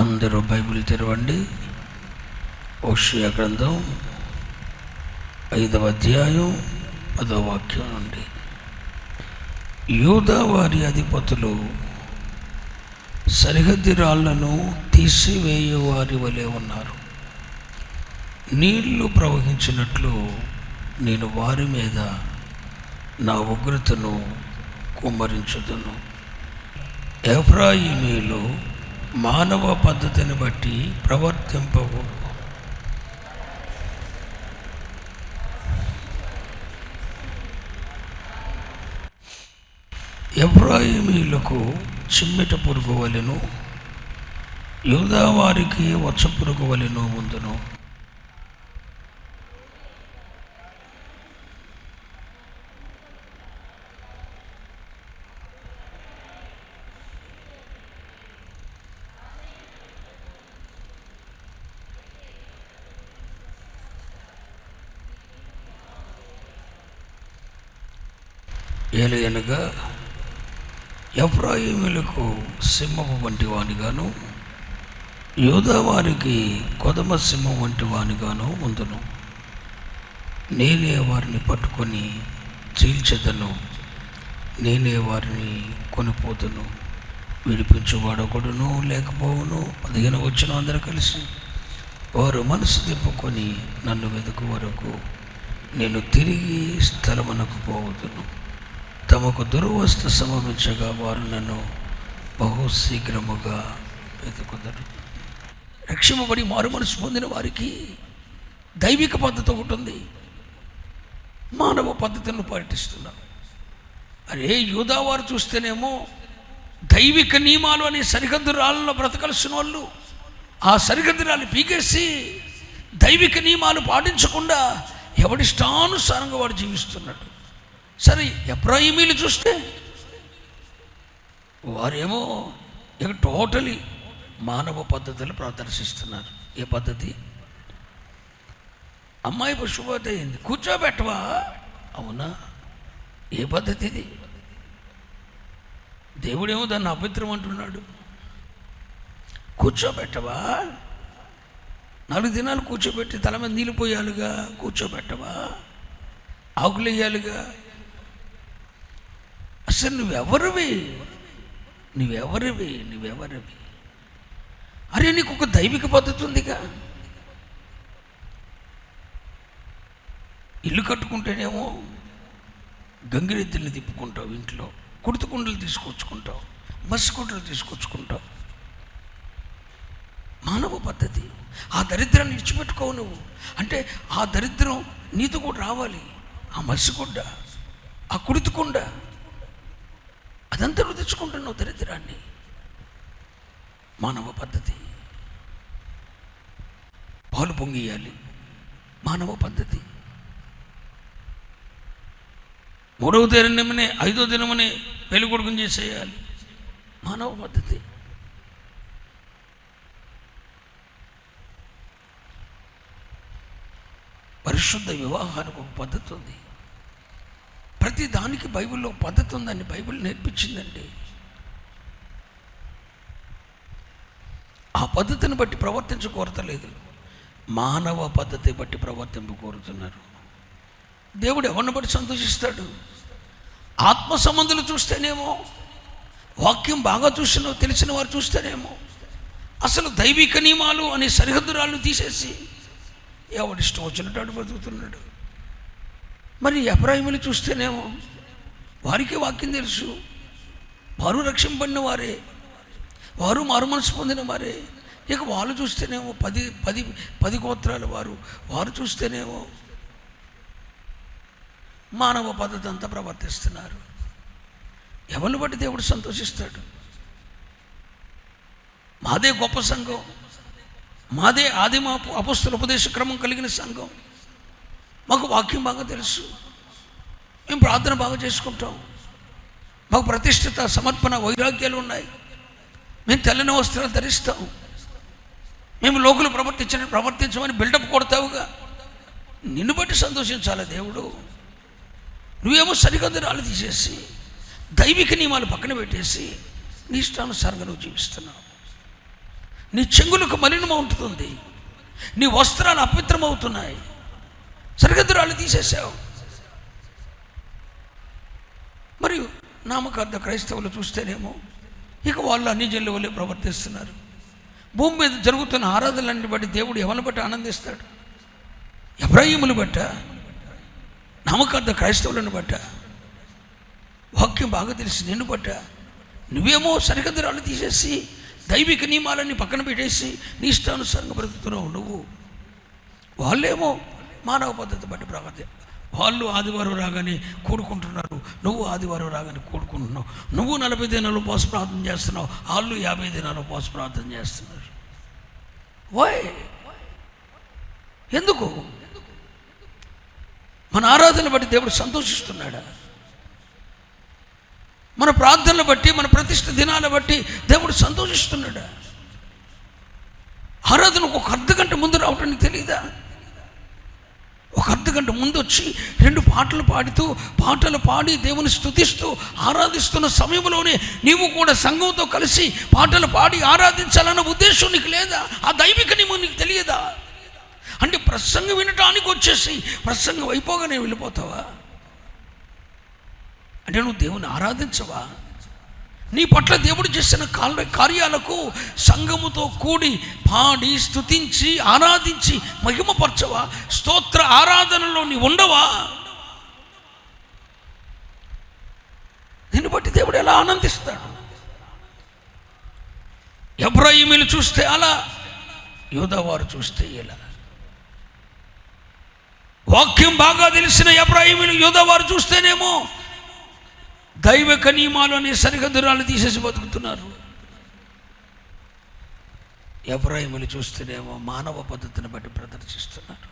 అందరూ బైబిల్ తెరవండి. హోషేయ గ్రంథం 5వ అధ్యాయం 10వ వాక్యం నుండి. యూదా వారి అధిపతులు సరిహద్దు రాళ్లను తీసివేయువారి వలె ఉన్నారు. నీళ్లు ప్రవహించినట్లు నేను వారి మీద నా ఉగ్రతను కుమ్మరించుదును. ఎఫ్రాయిమీలు మానవ పద్ధతిని బట్టి ప్రవర్తింపవు. ఎఫ్రాయిమీలకు చిమ్మెట పురుగు వలెను, యూదా వారికి వచ్చ పురుగు వలెను ఉందును. ఏలయనగా ఎఫ్రాయిమీలకు సింహము వంటి వానిగాను, యూదా వారికి కొదమ సింహం వంటి వానిగాను ఉందును. నేనే వారిని పట్టుకొని చీల్చెదను, నేనే వారిని కొనిపోదును. విడిపించువాడొకడును లేకపోవును. 15 వచ్చిన అందరూ కలిసి వారు మనసు తిప్పుకొని నన్ను వెతుకు వరకు నేను తిరిగి స్థలమునకు పోవదును. తమకు దుర్వస్థ సంభవించగా వారు నన్ను బహుశీఘ్రముగా వెతుకుదరు. రక్షింపబడి మారు మనసు పొందిన వారికి దైవిక పద్ధతి ఒకటి ఉంది, మానవ పద్ధతులను పాటిస్తున్నారు. అరే యూదా వారు చూస్తేనేమో దైవిక నియమాలు అనే సరిహద్దు రాళ్ళలో బ్రతకలసిన వాళ్ళు ఆ సరిహద్దు రాళ్ళు పీకేసి దైవిక నియమాలు పాటించకుండా ఎవడిష్టానుసారంగా వాడు జీవిస్తున్నాడు. సరే ఎఫ్రాయిమీలు చూస్తే వారేమో ఇక టోటలీ మానవ పద్ధతులు ప్రదర్శిస్తున్నారు. ఏ పద్ధతి? అమ్మాయి శుభవతి అయింది, కూర్చోబెట్టవా? అవునా? ఏ పద్ధతి ఇది? దేవుడేమో దాన్ని అపవిత్రం అంటున్నాడు. కూర్చోబెట్టవా? 4 దినాలు కూర్చోబెట్టి తల మీద నీళ్ళు పోయాలిగా, కూర్చోబెట్టవా? ఆకులు వేయాలిగా. అసలు నువ్వెవరివి? అరే నీకు ఒక దైవిక పద్ధతి ఉందిగా. ఇల్లు కట్టుకుంటేనేమో గంగిరెద్దుల్ని తిప్పుకుంటావు, ఇంట్లో కుడుతుకుండలు తీసుకొచ్చుకుంటావు, మసికుంటలు తీసుకొచ్చుకుంటావు. మానవ పద్ధతి. ఆ దరిద్రాన్ని ఇచ్చిపెట్టుకోవు నువ్వు. అంటే ఆ దరిద్రం నీతో కూడా రావాలి. ఆ మసిగుడ్డ, ఆ కుడుతుకుండ, అదంతా నువ్వు తెచ్చుకుంటున్నావు దరిద్రాన్ని. మానవ పద్ధతి. పాలు పొంగియాలి, మానవ పద్ధతి. 3వ దినమనే 5వ దినమనే పెళ్లి కొడుకుని చేసేయాలి, మానవ పద్ధతి. పరిశుద్ధ వివాహానికి ఒక పద్ధతి ఉంది. ప్రతి దానికి బైబిల్లో పద్ధతి ఉందని బైబిల్ నేర్పించిందండి. ఆ పద్ధతిని బట్టి ప్రవర్తించకూరతలేదు, మానవ పద్ధతి బట్టి ప్రవర్తింపకూరుతున్నారు. దేవుడు ఎవరిని బట్టి సంతోషిస్తాడు? ఆత్మ సంబంధులు చూస్తేనేమో, వాక్యం బాగా తెలిసిన వారు చూస్తేనేమో అసలు దైవిక నియమాలు అనే సరిహద్దురాళ్ళు తీసేసి ఎవడిష్టం వచ్చినట్టు బతుకుతున్నాడు. మరి ఎఫ్రాయిమీలు చూస్తేనేమో వారికి వాక్యం తెలుసు, వారు రక్షింపబడిన వారే, వారు మారు మనసు పొందిన వారే. ఇక వాళ్ళు చూస్తేనేమో 10 గోత్రాల వారు చూస్తేనేమో మానవ పద్ధతి అంతా ప్రవర్తిస్తున్నారు. ఎవరిని బట్టి దేవుడు సంతోషిస్తాడు? మాదే గొప్ప సంఘం, మాదే ఆదిమ అపొస్తలుల ఉపదేశ క్రమం కలిగిన సంఘం, మాకు వాక్యం బాగా తెలుసు, మేము ప్రార్థన బాగా చేసుకుంటాం, మాకు ప్రతిష్ఠిత సమర్పణ వైరాగ్యాలు ఉన్నాయి, మేము తెల్లని వస్త్రాలు ధరిస్తాం, మేము లోకులు ప్రవర్తించమని బిల్డప్ కొడతావుగా. నిన్ను బట్టి సంతోషించాలి దేవుడు. నువ్వేమో సరిహద్దు రాళ్ళు తీసేసి దైవిక నియమాలు పక్కన పెట్టేసి నీ ఇష్టానుసారంగా నువ్వు జీవిస్తున్నావు. నీ చెంగులకు మలినమవుతుంది, నీ వస్త్రాలు అపవిత్రమవుతున్నాయి. సరిహద్దురాళ్ళు తీసేసావు. మరియు నామకార్థ క్రైస్తవులు చూస్తేనేమో ఇక వాళ్ళు అన్ని జనుల వల్లే ప్రవర్తిస్తున్నారు. భూమి మీద జరుగుతున్న ఆరాధనలన్నీ బట్టి దేవుడు ఎవరిని బట్టి ఆనందిస్తాడు? ఎబ్రాహీములు బట్ట, నామకార్థ క్రైస్తవులను బట్ట, వాక్యం బాగా తెలిసి నిన్ను బట్ట? నువ్వేమో సరిహద్దురాళ్ళు తీసేసి దైవిక నియమాలన్నీ పక్కన పెట్టేసి నీ ఇష్టానుసారంగా బ్రతుకుతున్నావు నువ్వు. వాళ్ళేమో మానవ పద్ధతి బట్టి ప్రవర్తి. వాళ్ళు ఆదివారం రాగానే కూడుకుంటున్నారు, నువ్వు ఆదివారం రాగానే కూడుకుంటున్నావు. నువ్వు 40 దినాలు ఉపవాస ప్రార్థన చేస్తున్నావు, వాళ్ళు 50 దినాలు ఉపవాస ప్రార్థన చేస్తున్నారు. వై? ఎందుకు? మన ఆరాధన బట్టి దేవుడు సంతోషిస్తున్నాడా? మన ప్రార్థనలు బట్టి, మన ప్రతిష్ఠ దినాల బట్టి దేవుడు సంతోషిస్తున్నాడా? ఆరాధనకు ఒక అర్ధగంట ముందు రావటం నీకు తెలియదా? ఒక అర్ధగంట ముందు వచ్చి 2 పాటలు పాడి దేవుని స్తుతిస్తూ ఆరాధిస్తున్న సమయంలోనే నీవు కూడా సంఘంతో కలిసి పాటలు పాడి ఆరాధించాలన్న ఉద్దేశం నీకు లేదా? ఆ దైవిక నియమం నీకు తెలియదా? అంటే ప్రసంగం వినటానికి వచ్చేసి ప్రసంగం అయిపోగానే వెళ్ళిపోతావా? అంటే నువ్వు దేవుని ఆరాధించవా? నీ పట్ల దేవుడు చేసిన కార్యాలకు సంఘముతో కూడి పాడి స్తుతించి ఆరాధించి మహిమపరచవా? స్తోత్ర ఆరాధనలో నీ ఉండవా? దీన్ని బట్టి దేవుడు ఎలా ఆనందిస్తాడు? ఎబ్రాహీమీలు చూస్తే అలా, యూదావారు చూస్తే ఇలా. వాక్యం బాగా తెలిసిన ఎబ్రాహీమీలు యూదావారు చూస్తేనేమో దైవిక నియమాలు అనే సరిహద్దురాలు తీసేసి బతుకుతున్నారు. ఎబ్రాహీములు చూస్తేనేమో మానవ పద్ధతిని బట్టి ప్రదర్శిస్తున్నారు.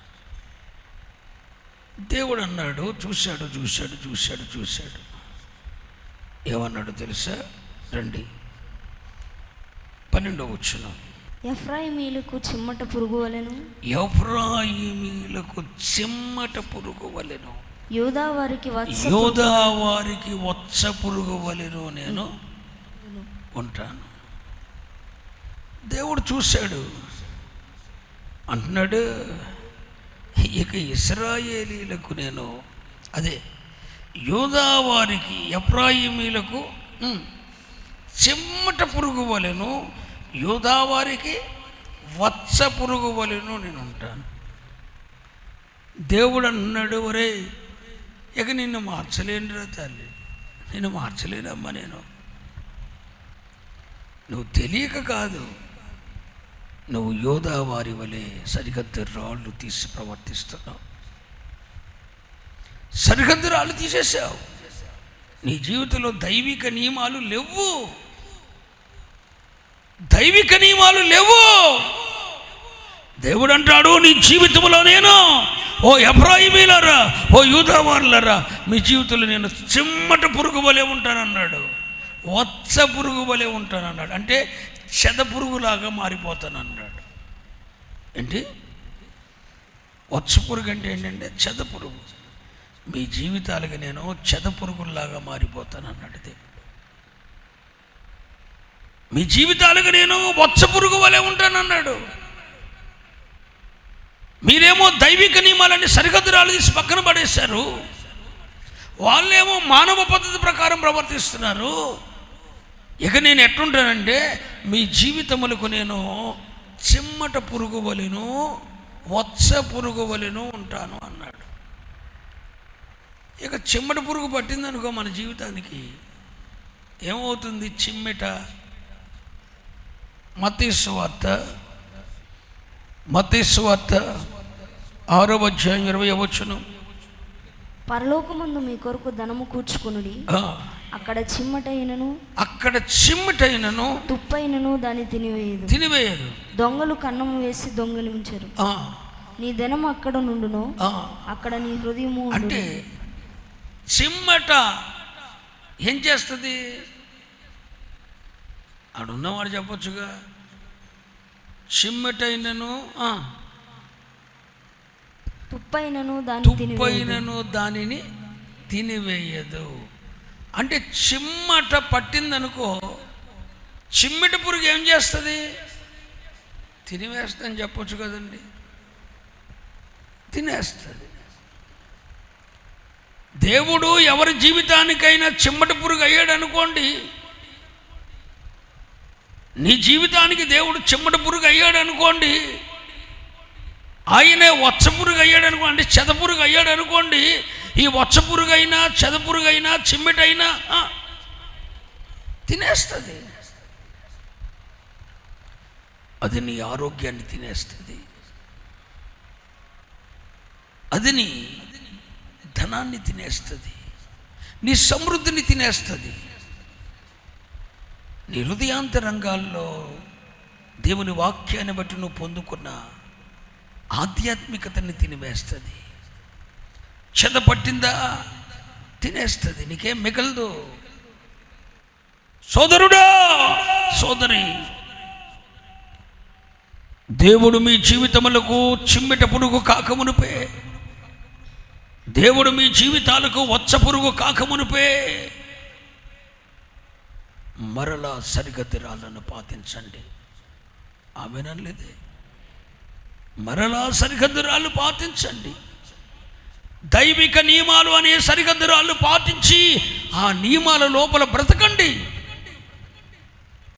దేవుడు అన్నాడు, చూశాడు. ఏమన్నాడు తెలుసా? రండి 12వ వచనం. ఎఫ్రాయిమీలకు చిమ్మట పురుగు వలెను, ఎఫ్రాయిమీలకు చిమ్మట పురుగు వలెను, యూదా వారికి వచ్చ పురుగు వలెను నేను ఉంటాను. దేవుడు చూశాడు, అంటున్నాడు, ఇక ఇశ్రాయేలీలకు నేను, అదే యూదా వారికి ఎఫ్రాయిమీలకు చిమ్మట పురుగు వలెను, యూదా వారికి వచ్చ పురుగు వలెను నేను ఉంటాను. దేవుడు అన్నాడు, ఒరే ఇక నిన్ను మార్చలేనురా తల్లి, నిన్ను మార్చలేనమ్మా నేను. నువ్వు తెలియక కాదు, నువ్వు యోధా వారి వలె సరిహద్దు రాళ్ళు తీసి ప్రవర్తిస్తున్నావు. సరిహద్దు రాళ్ళు తీసేసావు. నీ జీవితంలో దైవిక నియమాలు లేవు. దేవుడు అంటాడు, నీ జీవితంలో నేను, ఓ ఎఫ్రాయిమీలారా, ఓ యూదా వారులారా, మీ జీవితంలో నేను చిమ్మట పురుగు వలె ఉంటానన్నాడు, వచ్చ పురుగు వలె ఉంటానన్నాడు. అంటే చెద పురుగులాగా మారిపోతానన్నాడు. ఏంటి వచ్చ పురుగు అంటే ఏంటంటే చెద పురుగు. మీ జీవితాలకి నేను చెద పురుగుల్లాగా మారిపోతానన్నాడు దేవుడు. మీ జీవితాలకు నేను వచ్చ పురుగు వలె ఉంటానన్నాడు. మీరేమో దైవిక నియమాలన్నీ సరిహద్దురాలు తీసి పక్కన పడేశారు, వాళ్ళేమో మానవ పద్ధతి ప్రకారం ప్రవర్తిస్తున్నారు. ఇక నేను ఎట్లుంటానంటే మీ జీవితములకు నేను చిమ్మట పురుగు వలెను వచ్చ పురుగు వలెను ఉంటాను అన్నాడు. ఇక చిమ్మట పురుగు పట్టిందనుకో మన జీవితానికి ఏమవుతుంది? చిమ్మెట. మత్తయి సువార్త 6వ అధ్యాయం 20వ వచనం. పరలోకమందు మీ కొరకు ధనము కూర్చుకొనుడి, అక్కడ చిమ్మటైనను తుప్పైనను దాన్ని తినివేయదు, దొంగలు కన్నము వేసి దొంగిలించరు. నీ ధనము అక్కడ నుండును, అక్కడ నీ హృదయము. అంటే చిమ్మట ఏం చేస్తుంది? ఆడున్నవాడు చెప్పొచ్చుగా, చిమ్మటైనను తుప్పైనను దానిని తినివేయదు. అంటే చిమ్మట పట్టిందనుకో, చిమ్మిట పురుగు ఏం చేస్తుంది? తినివేస్తుందని చెప్పొచ్చు కదండి. తినేస్తుంది. దేవుడు ఎవరి జీవితానికైనా చిమ్మటి పురుగు అయ్యాడు అనుకోండి, నీ జీవితానికి దేవుడు చిమ్మటి పురుగు అయ్యాడు అనుకోండి, ఆయనే వచ్చ పురుగు అయ్యాడు అనుకోండి, చెద పురుగు అయ్యాడు అనుకోండి, ఈ వచ్చ పురుగైనా చెద పురుగైనా చిమ్మిటైనా తినేస్తుంది. అది నీ ఆరోగ్యాన్ని తినేస్తుంది. అది నీ ధనాన్ని తినేస్తుంది. నీ సమృద్ధిని తినేస్తుంది. నీ హృదయాంతరంగాల్లో దేవుని వాక్యాన్ని బట్టి నువ్వు పొందుకున్న ఆధ్యాత్మికతని తినివేస్తుంది. చెద పట్టిందా తినేస్తుంది. నీకేం మిగలదు. సోదరుడా, సోదరి, దేవుడు మీ జీవితములకు చిమ్మిట పురుగు కాకమునుపే, దేవుడు మీ జీవితాలకు వచ్చ పురుగు కాకమునుపే మరలా సరిగతిరాలను పాటించండి. ఆమెనలేదే, మరలా సరిహద్దురాలు పాటించండి. దైవిక నియమాలు అనే సరిహద్దురాలు పాటించి ఆ నియమాల లోపల బ్రతకండి.